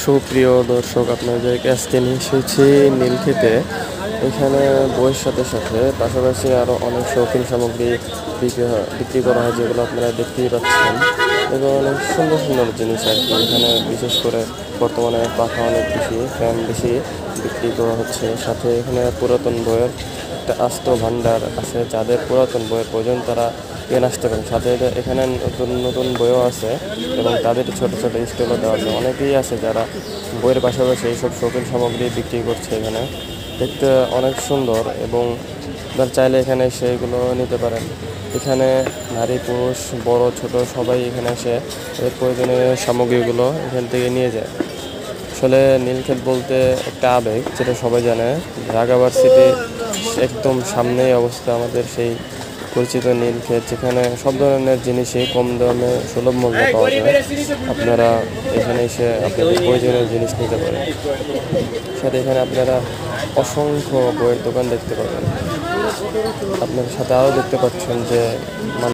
সুপ্রিয় দর্শক, আপনাদেরকে আজকে নিয়ে এসেছি নীলক্ষেতে। এখানে বইয়ের সাথে সাথে পাশাপাশি আরও অনেক শৌখিন সামগ্রী বিক্রি করা হয়, যেগুলো আপনারা দেখতেই পাচ্ছেন। এবং অনেক সুন্দর সুন্দর জিনিস আর কি। এখানে বিশেষ করে বর্তমানে পাখা অনেক বেশি, ফ্যান বেশি বিক্রি করা হচ্ছে। সাথে এখানে পুরাতন বইয়ের একটা আস্ত ভাণ্ডার আছে। যাদের পুরাতন বইয়ের প্রয়োজন তারা এখানে আসতে পারেন। সাথে এখানে নতুন নতুন বইও আছে এবং তাদের ছোট ছোট স্টলও দেওয়া আছে। অনেকেই আছে যারা বইয়ের পাশাপাশি এইসব শৌখিন সামগ্রী বিক্রি করছে। এখানে দেখতে অনেক সুন্দর এবং আপনারা চাইলে এখানে সেগুলো নিতে পারেন। এখানে নারী পুরুষ বড় ছোট সবাই এখানে এসে এর প্রয়োজনীয় সামগ্রীগুলো এখান থেকে নিয়ে যায়। আসলে নীলক্ষেত বলতে একটা আবেগ, যেটা সবাই জানে। ঢাকা ভার্সিটি একদম সামনেই অবস্থা আমাদের সেই পরিচিত নীলক্ষেত, যেখানে সব ধরনের জিনিসই কম দামে সুলভ মূল্যে পাওয়া যায়। আপনারা এখানে এসে আপনাদের প্রয়োজনীয় জিনিস নিতে পারেন। সাথে এখানে আপনারা অসংখ্য বইয়ের দোকান দেখতে পাবেন। আপনার সাথে আরও দেখতে পাচ্ছেন যে